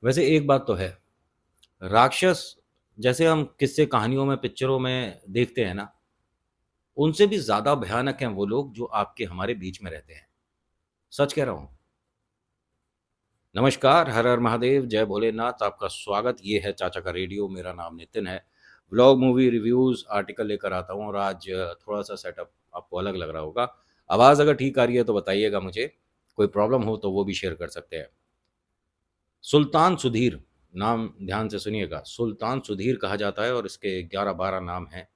वैसे एक बात तो है, राक्षस जैसे हम किस्से कहानियों में, पिक्चरों में देखते हैं ना, उनसे भी ज़्यादा भयानक हैं वो लोग जो आपके हमारे बीच में रहते हैं। सच कह रहा हूँ। नमस्कार, हर हर महादेव, जय भोलेनाथ, आपका स्वागत। ये है चाचा का रेडियो, मेरा नाम नितिन है। व्लॉग, मूवी रिव्यूज़, आर्टिकल लेकर आता हूँ और आज थोड़ा-सा सेटअप आपको अलग लग रहा होगा। आवाज़ अगर ठीक आ रही है तो बताइएगा मुझे, कोई प्रॉब्लम हो तो वो भी शेयर कर सकते हैं। सुल्तान सुधीर, नाम ध्यान से सुनिएगा, सुल्तान सुधीर कहा जाता है और इसके 11-12 नाम हैं।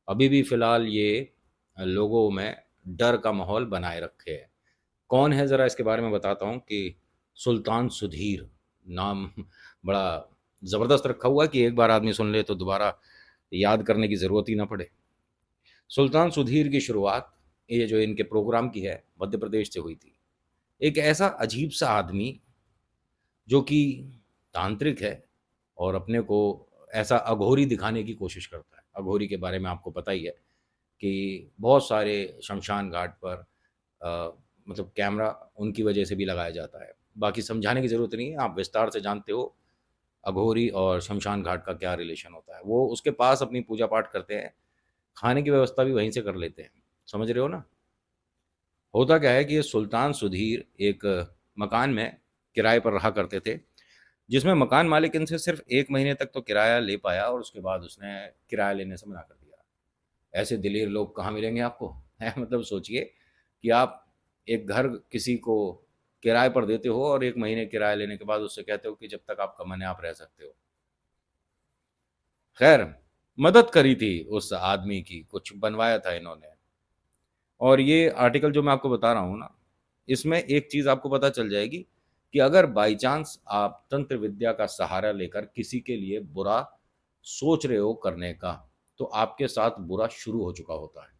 अभी भी फ़िलहाल ये लोगों में डर का माहौल बनाए रखे है। कौन है ज़रा इसके बारे में बताता हूँ कि सुल्तान सुधीर नाम बड़ा ज़बरदस्त रखा हुआ है कि एक बार आदमी सुन ले तो दोबारा याद करने की ज़रूरत ही ना पड़े। सुल्तान सुधीर की शुरुआत ये जो इनके प्रोग्राम की है, मध्य प्रदेश से हुई थी। एक ऐसा अजीब-सा आदमी जो कि तांत्रिक है और अपने को ऐसा अघोरी दिखाने की कोशिश करता है। अघोरी के बारे में आपको पता ही है कि बहुत सारे शमशान घाट पर मतलब कैमरा उनकी वजह से भी लगाया जाता है। बाकी समझाने की ज़रूरत नहीं है, आप विस्तार से जानते हो अघोरी और शमशान घाट का क्या रिलेशन होता है। वो उसके पास अपनी पूजा-पाठ करते हैं, खाने की व्यवस्था भी वहीं से कर लेते हैं। समझ रहे हो ना? होता क्या है कि ये सुल्तान सुधीर एक मकान में किराए पर रहा करते थे, जिसमें मकान मालिक इनसे सिर्फ़ 1 महीने तक तो किराया ले पाया और उसके बाद उसने किराया लेने से मना कर दिया। ऐसे दिलेर लोग कहाँ मिलेंगे आपको? हैं मतलब सोचिए कि आप एक घर किसी को किराए पर देते हो और 1 महीने किराया लेने के बाद उससे कहते हो कि जब तक आपका मन है आप रह सकते हो। ख़ैर, मदद करी थी उस आदमी की, कुछ बनवाया था इन्होंने। और ये आर्टिकल जो मैं आपको बता रहा हूँ ना, इसमें एक चीज़ आपको पता चल जाएगी कि अगर बाई चांस आप तंत्र विद्या का सहारा लेकर किसी के लिए बुरा सोच रहे हो करने का, तो आपके साथ बुरा शुरू हो चुका होता है।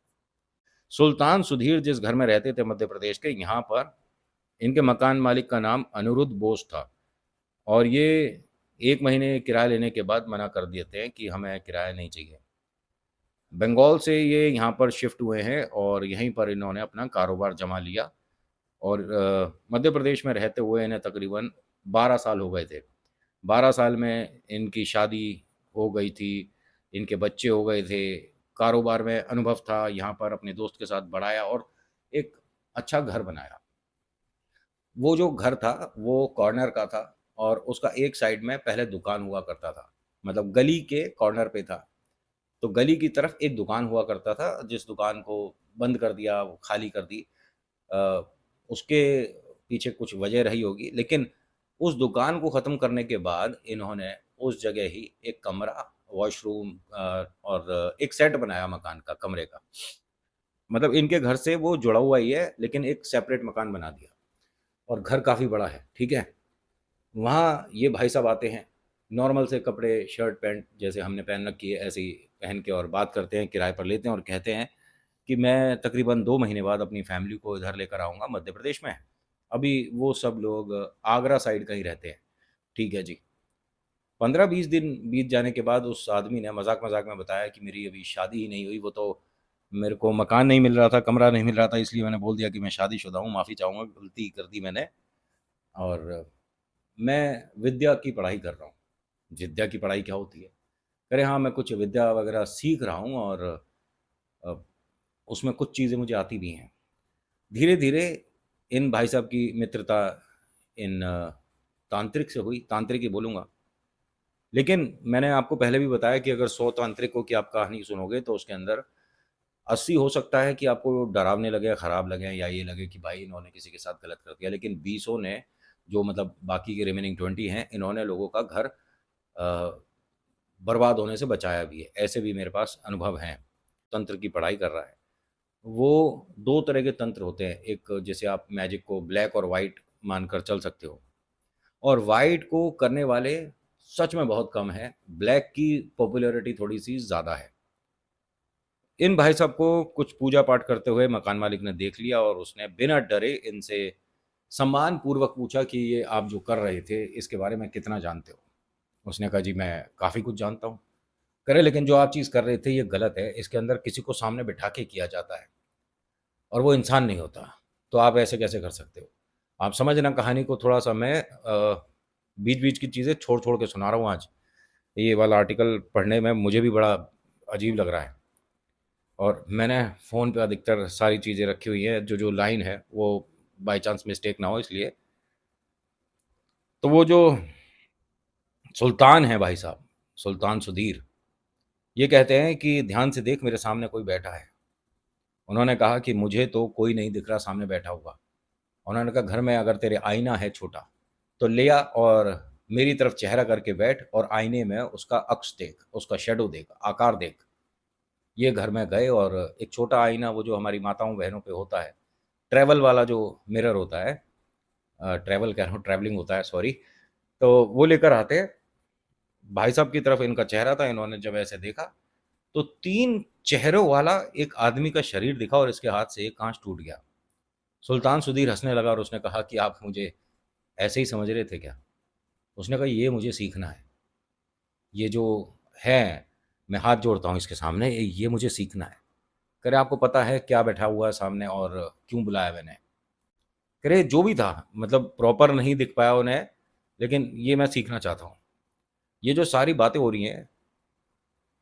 सुल्तान सुधीर जिस घर में रहते थे मध्य प्रदेश के, यहाँ पर इनके मकान मालिक का नाम अनिरुद्ध बोस था और ये 1 महीने किराया लेने के बाद मना कर देते हैं कि हमें किराया नहीं चाहिए। बंगाल से ये यहाँ पर शिफ्ट हुए हैं और यहीं पर इन्होंने अपना कारोबार जमा लिया और मध्य प्रदेश में रहते हुए इन्हें तकरीबन 12 साल हो गए थे। 12 साल में इनकी शादी हो गई थी, इनके बच्चे हो गए थे, कारोबार में अनुभव था, यहाँ पर अपने दोस्त के साथ बढ़ाया और एक अच्छा घर बनाया। वो जो घर था, वो कॉर्नर का था और उसका एक साइड में पहले दुकान हुआ करता था। मतलब गली के कॉर्नर पे था। तो गली की तरफ एक दुकान हुआ करता था, जिस दुकान को बंद कर दिया, वो खाली कर दी। अ, उसके पीछे कुछ वजह रही होगी, लेकिन उस दुकान को ख़त्म करने के बाद इन्होंने उस जगह ही एक कमरा, वॉशरूम और एक सेट बनाया मकान का, कमरे का। मतलब इनके घर से वो जुड़ा हुआ ही है, लेकिन एक सेपरेट मकान बना दिया और घर काफ़ी बड़ा है, ठीक है? वहाँ ये भाई साहब आते हैं, नॉर्मल से कपड़े, शर्ट, पैंट जैसे हमने पहन रखी है, ऐसे ही पहन के और बात करते हैं, किराए पर लेते हैं और कहते हैं कि मैं तकरीबन 2 महीने बाद अपनी फैमिली को इधर लेकर आऊँगा मध्य प्रदेश में। अभी वो सब लोग आगरा साइड का ही रहते हैं। ठीक है जी। 15-20 दिन बीत जाने के बाद उस आदमी ने मज़ाक-मज़ाक में बताया कि मेरी अभी शादी ही नहीं हुई, वो तो मेरे को मकान नहीं मिल रहा था, कमरा नहीं मिल रहा था, इसलिए मैंने बोल दिया कि मैं शादीशुदा हूँ, माफ़ी चाहूँगा, गलती कर दी मैंने और मैं विद्या की पढ़ाई कर रहा हूँ। विद्या की पढ़ाई क्या होती है? कह रहे हाँ, मैं कुछ विद्या वगैरह सीख रहा हूँ और अ, उसमें कुछ चीज़ें मुझे आती भी हैं। धीरे-धीरे इन भाई साहब की मित्रता इन तांत्रिक से हुई, तांत्रिक ही बोलूँगा। लेकिन मैंने आपको पहले भी बताया कि अगर 100 तांत्रिकों की आप कहानी सुनोगे तो उसके अंदर 80 हो सकता है कि आपको डरावने लगे, खराब लगे या ये लगे कि भाई इन्होंने किसी के साथ गलत कर दिया। लेकिन 20 ने जो मतलब बाकी के रिमेनिंग 20 हैं, इन्होंने लोगों का घर बर्बाद होने से बचाया भी है। ऐसे भी मेरे पास अनुभव हैं। तंत्र की पढ़ाई कर रहा है। वो 2 तरह के तंत्र होते हैं। एक जैसे आप मैजिक को ब्लैक और व्हाइट मानकर चल सकते हो और व्हाइट को करने वाले सच में बहुत कम हैं। ब्लैक की पॉपुलैरिटी थोड़ी-सी ज़्यादा है। इन भाई साहब को कुछ पूजा-पाठ करते हुए मकान मालिक ने देख लिया और उसने बिना डरे इनसे सम्मानपूर्वक पूछा कि ये आप जो कर रहे थे, इसके बारे में कितना जानते हो? उसने कहा, "जी, मैं काफ़ी कुछ जानता हूँ।" कह रहे, "लेकिन जो आप चीज़ कर रहे थे, ये गलत है। इसके अंदर किसी को सामने बिठा के किया जाता है और वो इंसान नहीं होता। तो आप ऐसे कैसे कर सकते हो?" आप समझना कहानी को थोड़ा-सा मैं बीच-बीच की चीज़ें छोड़-छोड़ के सुना रहा हूँ आज। ये वाला आर्टिकल पढ़ने में मुझे भी बड़ा अजीब लग रहा है और मैंने फ़ोन पे अधिकतर सारी चीज़ें रखी हुई हैं, जो-जो लाइन है वो बाय चांस मिस्टेक ना हो इसलिए। तो वो जो सुल्तान है भाई साहब, सुल्तान सुधीर, ये कहते हैं कि ध्यान से देख मेरे सामने कोई बैठा है। उन्होंने कहा कि मुझे तो कोई नहीं दिख रहा सामने बैठा हुआ। उन्होंने कहा घर में अगर तेरे आईना है छोटा, तो ले आ और मेरी तरफ चेहरा करके बैठ और आईने में उसका अक्स देख, उसका शैडो देख, आकार देख। ये घर में गए और एक छोटा आईना वो जो हमारी माताओं-बहनों पे होता है, ट्रैवल वाला जो मिरर होता है ट्रैवल कह रहा हूँ ट्रैवलिंग होता है सॉरी, तो वो लेकर आते हैं। भाई साहब की तरफ इनका चेहरा था, इन्होंने जब ऐसे देखा, तो 3 चेहरों वाला एक आदमी का शरीर दिखा और इसके हाथ से एक काँच टूट गया। सुल्तान सुधीर हँसने लगा और उसने कहा कि आप मुझे ऐसे ही समझ रहे थे क्या? उसने कहा ये मुझे सीखना है। ये जो है, मैं हाथ जोड़ता हूँ इसके सामने, ये मुझे सीखना है। कह रहे आपको पता है क्या बैठा हुआ है सामने और क्यों बुलाया मैंने? कह रहे जो भी था मतलब प्रॉपर नहीं दिख पाया उन्हें, लेकिन ये मैं सीखना चाहता हूँ। ये जो सारी बातें हो रही हैं,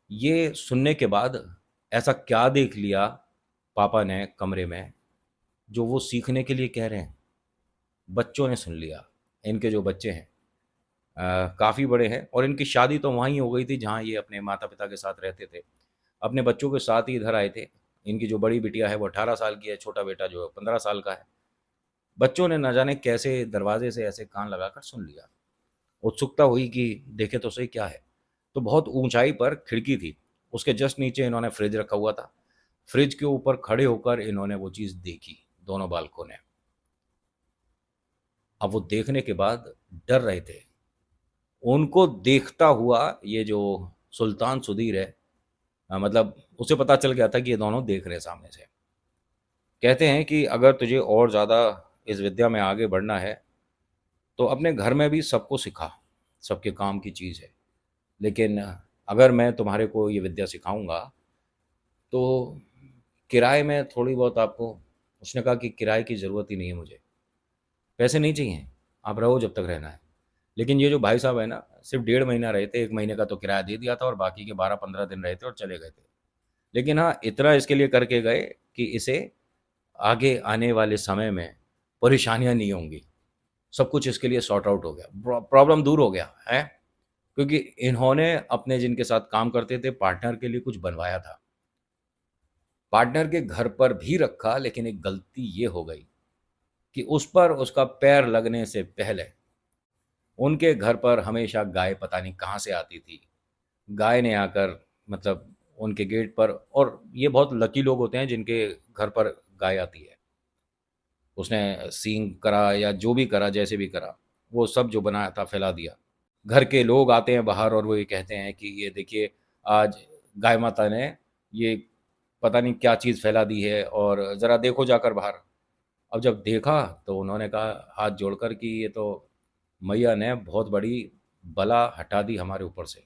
ये सुनने के बाद ऐसा क्या देख लिया पापा ने कमरे में, जो वो सीखने के लिए कह रहे हैं? बच्चों ने सुन लिया, इनके जो बच्चे हैं काफ़ी बड़े हैं और इनकी शादी तो वहीं हो गई थी जहाँ ये अपने माता-पिता के साथ रहते थे। अपने बच्चों के साथ ही इधर आए थे। इनकी जो बड़ी बिटिया है वो 18 साल की है, छोटा बेटा जो है 15 साल का है। बच्चों ने ना जाने कैसे दरवाज़े से ऐसे कान लगाकर सुन लिया। उत्सुकता हुई कि देखें तो सही क्या है। तो बहुत ऊँचाई पर खिड़की थी, उसके जस्ट नीचे इन्होंने फ्रिज रखा हुआ था। फ्रिज के ऊपर खड़े होकर इन्होंने वो चीज़ देखी, दोनों बालकों ने। अब वो देखने के बाद डर रहे थे। उनको देखता हुआ ये जो सुल्तान सुधीर है मतलब उसे पता चल गया था कि ये दोनों देख रहे हैं सामने से। कहते हैं कि अगर तुझे और ज़्यादा इस विद्या में आगे बढ़ना है, तो अपने घर में भी सबको सिखा, सबके काम की चीज़ है। लेकिन अगर मैं तुम्हारे को ये विद्या सिखाऊँगा, तो किराए में थोड़ी बहुत आपको उसने कहा कि किराए की ज़रूरत ही नहीं है मुझे, पैसे नहीं चाहिए, आप रहो जब तक रहना है। लेकिन ये जो भाई साहब हैं ना, सिर्फ़ डेढ़ महीना रहे थे, 1 महीने का तो किराया दे दिया था और बाकी के 12-15 दिन रहे थे और चले गए थे। लेकिन हाँ, इतना इसके लिए करके गए कि इसे आगे आने वाले समय में परेशानियाँ नहीं होंगी। सब कुछ इसके लिए सॉर्ट आउट हो गया। प्रॉब्लम दूर हो गया, हैं? क्योंकि इन्होंने अपने जिनके साथ काम करते थे पार्टनर के लिए कुछ बनवाया था। पार्टनर के घर पर भी रखा लेकिन एक गलती ये हो गई कि उस पर उसका पैर लगने से पहले उनके घर पर हमेशा गाय पता नहीं कहाँ से आती थी। गाय ने आकर मतलब उनके गेट पर और ये बहुत लकी लोग होते हैं जिनके घर पर गाय आती है। उसने सींग करा या जो भी करा, जैसे भी करा, वो सब जो बनाया था फैला दिया। घर के लोग आते हैं बाहर और वो ये कहते हैं कि ये देखिए आज गाय माता ने ये पता नहीं क्या चीज़ फैला दी है और ज़रा देखो जाकर बाहर। अब जब देखा तो उन्होंने कहा हाथ जोड़कर कि ये तो मैया ने बहुत बड़ी बला हटा दी हमारे ऊपर से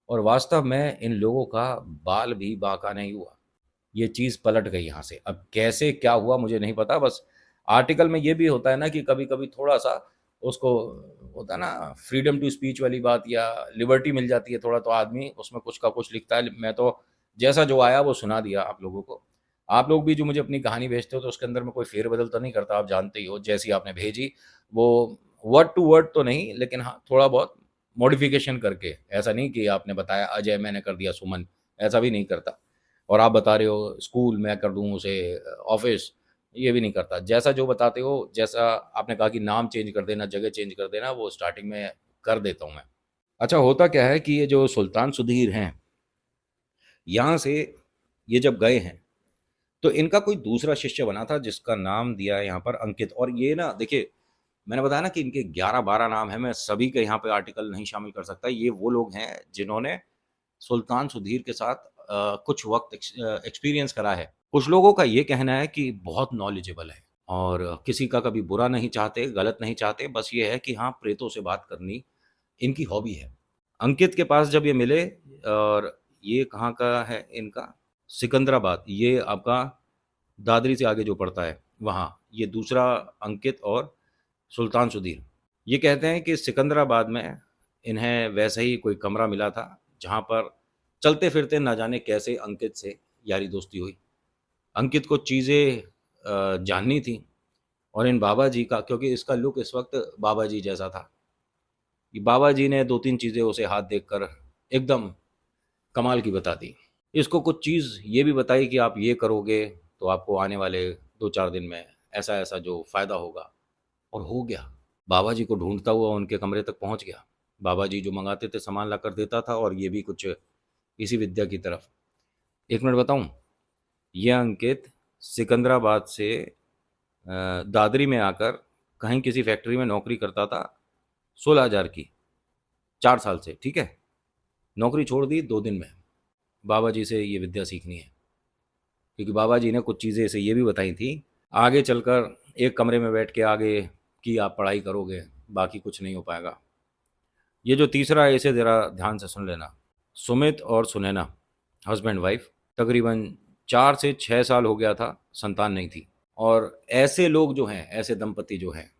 और वास्तव में इन लोगों का बाल भी बांका नहीं हुआ। ये चीज़ पलट गई यहाँ से। अब कैसे क्या हुआ मुझे नहीं पता, बस आर्टिकल में ये भी होता है ना कि कभी-कभी थोड़ा-सा उसको होता है ना फ्रीडम टू स्पीच वाली बात या लिबर्टी मिल जाती है थोड़ा तो आदमी उसमें कुछ का कुछ लिखता है। मैं तो जैसा जो आया वो सुना दिया आप लोगों को। आप लोग भी जो मुझे अपनी कहानी भेजते हो तो उसके अंदर मैं कोई फेर-बदल तो नहीं करता, आप जानते ही हो। जैसी आपने भेजी वो वर्ड टू वर्ड तो नहीं लेकिन हाँ, थोड़ा बहुत मॉडिफ़िकेशन करके। ऐसा नहीं कि आपने बताया अजय मैंने कर दिया सुमन, ऐसा भी नहीं करता। और आप बता रहे हो स्कूल मैं कर दूँ उसे ऑफ़िस, ये भी नहीं करता। जैसा जो बताते हो, जैसा आपने कहा कि नाम चेंज कर देना, जगह चेंज कर देना, वो स्टार्टिंग में कर देता हूँ मैं। अच्छा होता क्या है कि ये जो सुल्तान सुधीर हैं, यहाँ से ये जब गए हैं, तो इनका कोई दूसरा शिष्य बना था जिसका नाम दिया है यहाँ पर अंकित और ये ना देखिए, मैंने बताया ना कि इनके 11-12 नाम हैं, मैं सभी के यहाँ पे आर्टिकल नहीं शामिल कर सकता। ये वो लोग हैं जिन्होंने सुल्तान सुधीर के साथ कुछ वक़्त एक्सपीरियंस करा है। कुछ लोगों का ये कहना है कि बहुत नॉलेजेबल है और किसी का कभी बुरा नहीं चाहते, गलत नहीं चाहते, बस ये है कि हाँ, प्रेतों से बात करनी इनकी हॉबी है। अंकित के पास जब ये मिले और ये कहाँ का है इनका? सिकंदराबाद, ये आपका दादरी से आगे जो पड़ता है, वहाँ। ये दूसरा अंकित और सुल्तान सुधीर। ये कहते हैं कि सिकंदराबाद में इन्हें वैसे ही कोई कमरा मिला था, जहाँ पर चलते-फिरते ना जाने कैसे अंकित से यारी दोस्ती हुई। अंकित को चीज़ें जाननी थी और इन बाबा जी का, क्योंकि इसका लुक इस वक़्त बाबा जी जैसा था। ये बाबा जी ने 2-3 चीज़ें उसे हाथ देखकर एकदम कमाल की बता दी। इसको कुछ चीज़ ये भी बताई कि आप ये करोगे तो आपको आने वाले 2-4 दिन में ऐसा-ऐसा जो फ़ायदा होगा, और हो गया। बाबा जी को ढूँढता हुआ उनके कमरे तक पहुँच गया। बाबा जी जो मँगाते थे सामान लाकर देता था, और ये भी कुछ इसी विद्या की तरफ। 1 मिनट बताऊँ? ये अंकित सिकंदराबाद से दादरी में आकर कहीं किसी फैक्ट्री में नौकरी करता था 16,000 की, 4 साल से, ठीक है? नौकरी छोड़ दी 2 दिन में। बाबा जी से ये विद्या सीखनी है, क्योंकि बाबा जी ने कुछ चीज़ें इसे ये भी बताई थी, आगे चलकर एक कमरे में बैठ के आगे की आप पढ़ाई करोगे, बाकी कुछ नहीं हो पाएगा। ये जो तीसरा है इसे ज़रा ध्यान से सुन लेना। सुमित और सुनैना, हस्बैंड वाइफ, तकरीबन 4 से 6 साल हो गया था, संतान नहीं थी। और ऐसे लोग जो हैं, ऐसे दंपति जो हैं,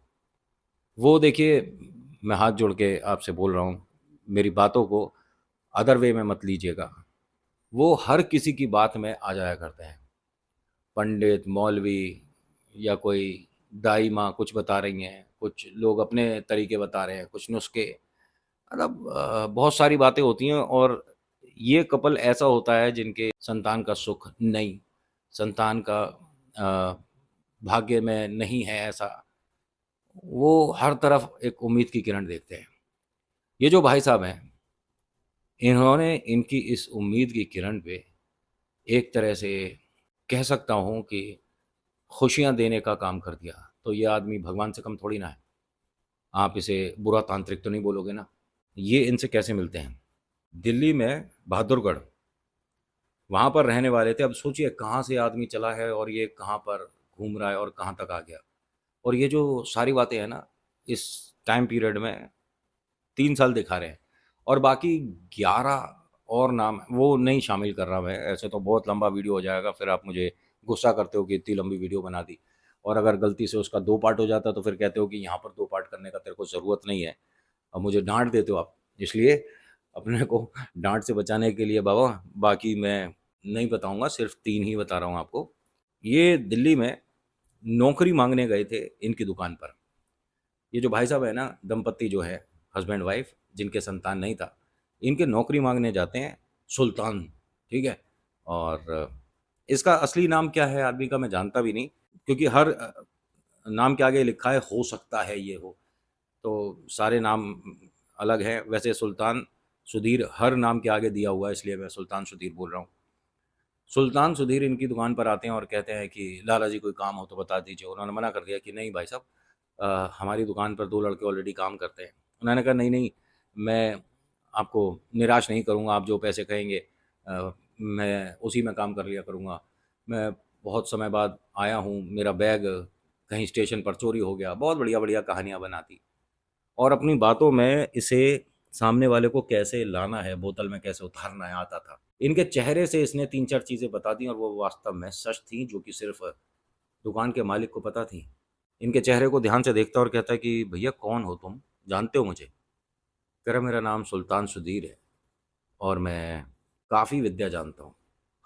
वो देखिए, मैं हाथ जोड़ के आपसे बोल रहा हूँ, मेरी बातों को अदर वे में मत लीजिएगा। वो हर किसी की बात में आ जाया करते हैं। पंडित, मौलवी या कोई दाई माँ कुछ बता रही हैं, कुछ लोग अपने तरीके बता रहे हैं, कुछ नुस्खे, मतलब बहुत सारी बातें होती हैं। और ये कपल ऐसा होता है जिनके संतान का सुख नहीं, संतान का भाग्य में नहीं है ऐसा, वो हर तरफ एक उम्मीद की किरण देखते हैं। ये जो भाई साहब हैं, इन्होंने इनकी इस उम्मीद की किरण पे एक तरह से कह सकता हूँ कि खुशियाँ देने का काम कर दिया। तो ये आदमी भगवान से कम थोड़ी ना है। आप इसे बुरा तांत्रिक तो नहीं बोलोगे ना? ये इनसे कैसे मिलते हैं? दिल्ली में बहादुरगढ़, वहाँ पर रहने वाले थे। अब सोचिए कहाँ से आदमी चला है और ये कहाँ पर घूम रहा है और कहाँ तक आ गया। और ये जो सारी बातें हैं ना, इस टाइम पीरियड में 3 साल दिखा रहे हैं, और बाकी 11 और नाम वो नहीं शामिल कर रहा मैं। ऐसे तो बहुत लंबा वीडियो हो जाएगा, फिर आप मुझे गुस्सा करते हो कि इतनी लंबी वीडियो बना दी। और अगर गलती से उसका 2 पार्ट हो जाता तो फिर कहते हो कि यहाँ पर 2 पार्ट करने का तेरे को ज़रूरत नहीं है, और मुझे डाँट देते हो आप। इसलिए अपने को डाँट से बचाने के लिए बाबा, बाकी मैं नहीं बताऊँगा, सिर्फ़ 3 ही बता रहा हूँ आपको। ये दिल्ली में नौकरी माँगने गए थे इनकी दुकान पर। ये जो भाई साहब है ना, दंपत्ति जो है, हस्बैंड वाइफ, जिनके संतान नहीं था, इनके नौकरी माँगने जाते हैं सुल्तान, ठीक है? और इसका असली नाम क्या है आदमी का मैं जानता भी नहीं, क्योंकि हर नाम के आगे लिखा है हो सकता है ये हो, तो सारे नाम अलग हैं। वैसे सुल्तान सुधीर हर नाम के आगे दिया हुआ है, इसलिए मैं सुल्तान सुधीर बोल रहा हूँ। सुल्तान सुधीर इनकी दुकान पर आते हैं और कहते हैं कि लाला जी कोई काम हो तो बता दीजिए। उन्होंने मना कर दिया कि नहीं भाई साहब, हमारी दुकान पर 2 लड़के ऑलरेडी काम करते हैं। उन्होंने कहा नहीं, नहीं, मैं आपको निराश नहीं करूँगा, आप जो पैसे कहेंगे मैं उसी में काम कर लिया करूँगा। मैं बहुत समय बाद आया हूँ, मेरा बैग कहीं स्टेशन पर चोरी हो गया। बहुत बढ़िया-बढ़िया कहानियाँ बनाती, और अपनी बातों में इसे सामने वाले को कैसे लाना है, बोतल में कैसे उतारना है, आता था। इनके चेहरे से इसने 3-4 चीज़ें बता दी, और वो वास्तव में सच थी, जो कि सिर्फ़ दुकान के मालिक को पता थी। इनके चेहरे को ध्यान से देखता और कहता है कि भैया कौन हो तुम? जानते हो मुझे? कह रहा मेरा नाम सुल्तान सुधीर है, और मैं काफ़ी विद्या जानता हूँ।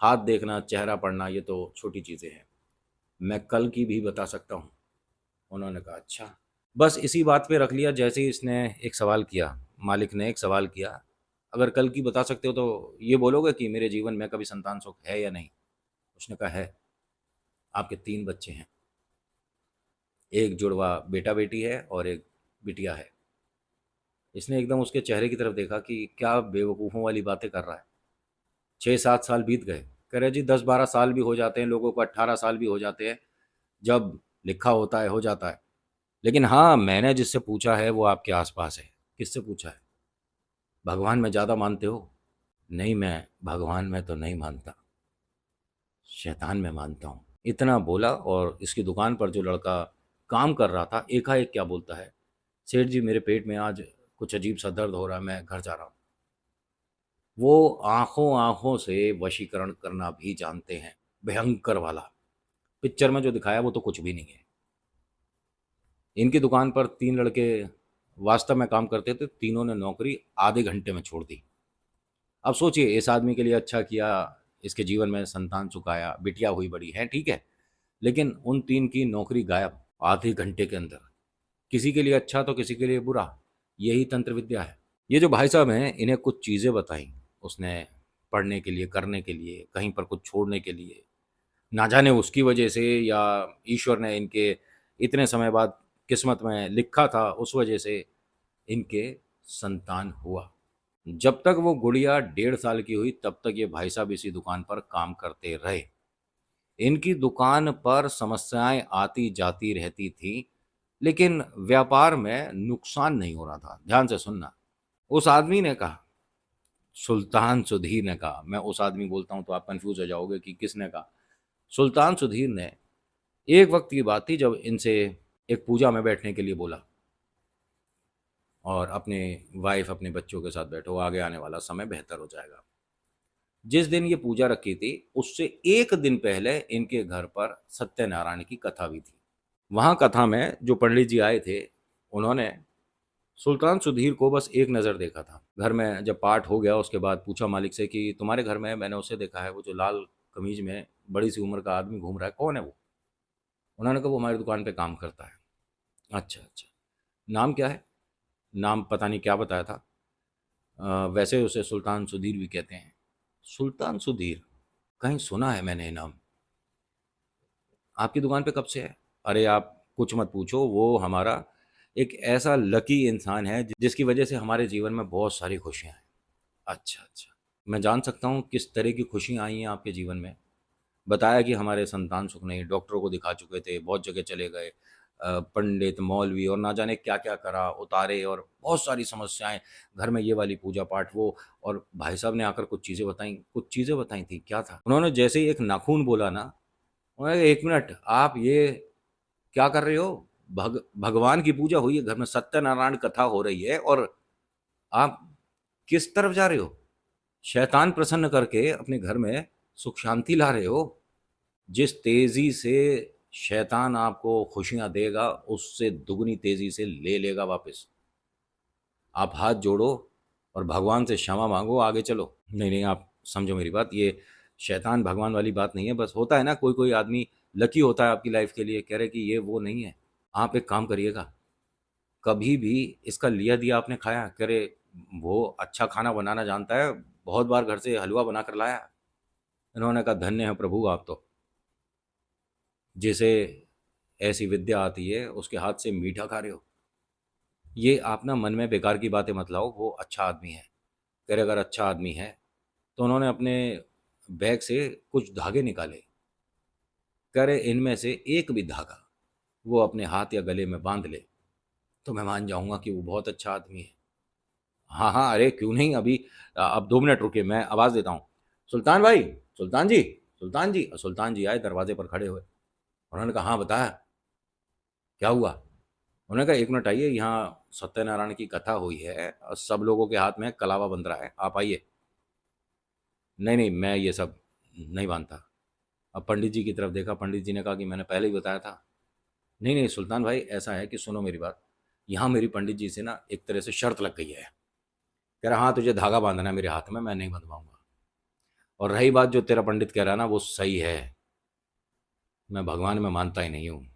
हाथ देखना, चेहरा पढ़ना ये तो छोटी चीज़ें हैं। मैं कल की भी बता सकता हूँ। उन्होंने कहा अच्छा। बस इसी बात पे रख लिया। जैसे ही इसने एक सवाल किया, मालिक ने एक सवाल किया, अगर कल की बता सकते हो तो ये बोलोगे कि मेरे जीवन में कभी संतान सुख है या नहीं? उसने कहा है। आपके 3 बच्चे हैं, एक जुड़वा बेटा-बेटी है और एक बिटिया है। इसने एकदम उसके चेहरे की तरफ देखा कि क्या बेवकूफ़ों वाली बातें कर रहा है। 6-7 साल बीत गए। कह रहे जी 10-12 साल भी हो जाते हैं, लोगों को 18 साल भी हो जाते हैं, जब लिखा होता है हो जाता है। लेकिन हाँ, मैंने जिससे पूछा है वो आपके आस-पास है। किससे पूछा है? भगवान में ज़्यादा मानते हो? नहीं, मैं भगवान में तो नहीं मानता, शैतान में मानता हूँ। इतना बोला, और इसकी दुकान पर जो लड़का काम कर रहा था, एकाएक क्या बोलता है, सेठ जी मेरे पेट में आज कुछ अजीब-सा दर्द हो रहा है, मैं घर जा रहा हूँ। वो आँखों-आँखों से वशीकरण करना भी जानते हैं, भयंकर वाला। पिक्चर में जो दिखाया वो तो कुछ भी नहीं है। इनकी दुकान पर 3 लड़के वास्तव में काम करते थे, तीनों ने नौकरी आधे घंटे में छोड़ दी। अब सोचिए, इस आदमी के लिए अच्छा किया, इसके जीवन में संतान सुख आया, बिटिया हुई बड़ी है, ठीक है, लेकिन उन 3 की नौकरी गायब आधे घंटे के अंदर। किसी के लिए अच्छा तो किसी के लिए बुरा, यही तंत्र विद्या है। ये जो भाई साहब हैं, इन्हें कुछ चीज़ें बताई उसने पढ़ने के लिए, करने के लिए, कहीं पर कुछ छोड़ने के लिए। ना जाने उसकी वजह से या ईश्वर ने इनके इतने समय बाद किस्मत में लिखा था, उस वजह से इनके संतान हुआ। जब तक वो गुड़िया 1.5 साल की हुई, तब तक ये भाई साहब इसी दुकान पर काम करते रहे। इनकी दुकान पर समस्याएं आती जाती रहती थी, लेकिन व्यापार में नुकसान नहीं हो रहा था। ध्यान से सुनना। उस आदमी ने कहा, सुल्तान सुधीर ने कहा, मैं उस आदमी बोलता हूं तो आप कंफ्यूज हो जाओगे कि किसने कहा। सुल्तान सुधीर ने, एक वक्त की बात थी जब इनसे एक पूजा में बैठने के लिए बोला और अपने वाइफ अपने बच्चों के साथ बैठो, आगे आने वाला समय बेहतर हो जाएगा। जिस दिन ये पूजा रखी थी, उससे एक दिन पहले इनके घर पर सत्यनारायण की कथा भी थी। वहां कथा में जो पंडित जी आए थे, उन्होंने सुल्तान सुधीर को बस एक नज़र देखा था। घर में जब पाठ हो गया, उसके बाद पूछा मालिक से कि तुम्हारे घर में मैंने उसे देखा है, वो जो लाल कमीज में बड़ी सी उम्र का आदमी घूम रहा है, कौन है वो? उन्होंने कहा वो हमारी दुकान पे काम करता है। अच्छा अच्छा, नाम क्या है? नाम पता नहीं क्या बताया था। वैसे उसे सुल्तान सुधीर भी कहते हैं। सुल्तान सुधीर, कहीं सुना है मैंने ये नाम। आपकी दुकान पे कब से है? अरे आप कुछ मत पूछो, वो हमारा एक ऐसा लकी इंसान है जिसकी वजह से हमारे जीवन में बहुत सारी खुशियाँ हैं। अच्छा अच्छा, मैं जान सकता हूँ किस तरह की खुशियाँ आई हैं आपके जीवन में? बताया कि हमारे संतान सुख नहीं, डॉक्टरों को दिखा चुके थे, बहुत जगह चले गए, पंडित, मौलवी और ना जाने क्या-क्या करा, उतारे और बहुत सारी समस्याएँ, घर में ये वाली पूजा-पाठ वो। और भाई साहब ने आकर कुछ चीज़ें बताई थी, क्या था? उन्होंने जैसे ही एक नाखून बोला ना, उन्होंने कहा, "1 मिनट, आप ये क्या कर रहे हो? भगवान की पूजा हुई है, घर में सत्यनारायण कथा हो रही है और आप किस तरफ जा रहे हो? शैतान प्रसन्न करके अपने घर में सुख शांति ला रहे हो? जिस तेज़ी से शैतान आपको खुशियाँ देगा, उससे दुगनी तेज़ी से ले लेगा वापस। आप हाथ जोड़ो और भगवान से क्षमा माँगो, आगे चलो। नहीं, नहीं, आप समझो मेरी बात, ये शैतान भगवान वाली बात नहीं है। बस होता है ना, कोई-कोई आदमी लकी होता है आपकी लाइफ़ के लिए, कह रहे कि ये वो नहीं है। आप एक काम करिएगा, कभी भी इसका लिया-दिया आपने खाया? कह रहे वो अच्छा खाना बनाना जानता है, बहुत बार घर से हलवा बनाकर लाया। इन्होंने कहा, धन्य है प्रभु आप तो, जिसे ऐसी विद्या आती है, उसके हाथ से मीठा खा रहे हो। ये आप ना मन में बेकार की बातें मत लाओ, वो अच्छा आदमी है। कह रहे अगर अच्छा आदमी है, तो उन्होंने अपने बैग से कुछ धागे निकाले। कह रहे इनमें से एक भी धागा वो अपने हाथ या गले में बांध ले, तो मैं मान जाऊँगा कि वो बहुत अच्छा आदमी है। हाँ, हाँ, अरे क्यों नहीं, अभी अब 2 मिनट रुकिए, मैं आवाज़ देता हूँ। सुल्तान भाई, सुल्तान जी, सुल्तान जी। और सुल्तान जी आए, दरवाज़े पर खड़े हुए। उन्होंने कहा, हाँ, बताया, क्या हुआ? उन्होंने कहा, 1 मिनट आइए, यहाँ सत्यनारायण की कथा हुई है और सब लोगों के हाथ में कलावा बंध रहा है, आप आइए। नहीं, नहीं, मैं ये सब नहीं मानता। अब पंडित जी की तरफ देखा, पंडित जी ने कहा कि मैंने पहले ही बताया था। नहीं, नहीं, सुल्तान भाई ऐसा है कि सुनो मेरी बात, यहाँ मेरी पंडित जी से ना एक तरह से शर्त लग गई है। कह रहा, हाँ, तुझे धागा बाँधना है मेरे हाथ में, मैं नहीं बँधवाऊँगा। और रही बात जो तेरा पंडित कह रहा है ना, वो सही है, मैं भगवान में मानता ही नहीं हूँ।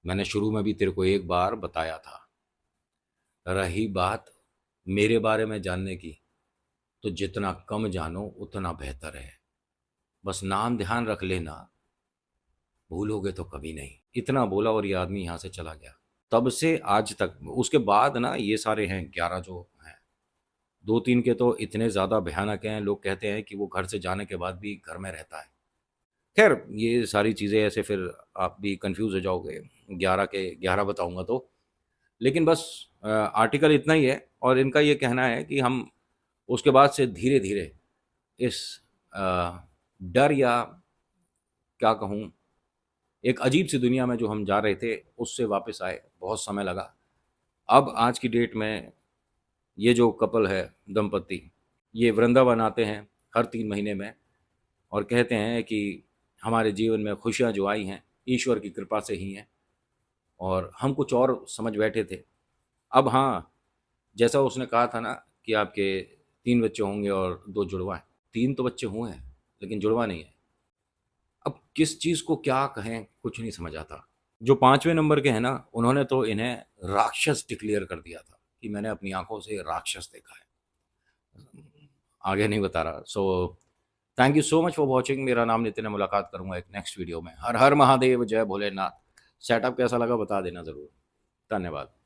मैंने शुरू में भी तेरे को एक बार बताया था। रही बात मेरे बारे में जानने की, तो जितना कम जानो उतना बेहतर है। बस नाम ध्यान रख लेना, भूलोगे तो कभी नहीं। इतना बोला और ये आदमी यहाँ से चला गया। तब से आज तक उसके बाद ना ये सारे हैं 11 जो हैं, 2-3 के तो इतने ज़्यादा भयानक हैं, लोग कहते हैं कि वो घर से जाने के बाद भी घर में रहता है। ख़ैर ये सारी चीज़ें ऐसे फिर आप भी कन्फ्यूज़ हो जाओगे, 11 के 11 बताऊँगा तो। लेकिन बस आर्टिकल इतना ही है और इनका ये कहना है कि हम उसके बाद से धीरे-धीरे इस अ, डर या क्या कहूँ, एक अजीब-सी दुनिया में जो हम जा रहे थे, उससे वापस आए, बहुत समय लगा। अब आज की डेट में ये जो कपल है, दंपति, ये वृंदावन आते हैं हर 3 महीने में और कहते हैं कि हमारे जीवन में खुशियाँ जो आई हैं, ईश्वर की कृपा से ही हैं और हम कुछ और समझ बैठे थे। अब हाँ, जैसा उसने कहा था ना कि आपके 3 बच्चे होंगे और 2 जुड़वा हैं। 3 तो बच्चे हुए हैं, लेकिन जुड़वा नहीं है। अब किस चीज़ को क्या कहें, कुछ नहीं समझ आता। जो 5वें नंबर के हैं ना, उन्होंने तो इन्हें राक्षस डिक्लेयर कर दिया था कि मैंने अपनी आँखों से राक्षस देखा है। आगे नहीं बता रहा। So thank you so much for watching. मेरा नाम नितिन है, मुलाकात करूँगा एक नेक्स्ट वीडियो में। हर हर महादेव, जय भोलेनाथ। सेटअप कैसा लगा बता देना ज़रूर। धन्यवाद।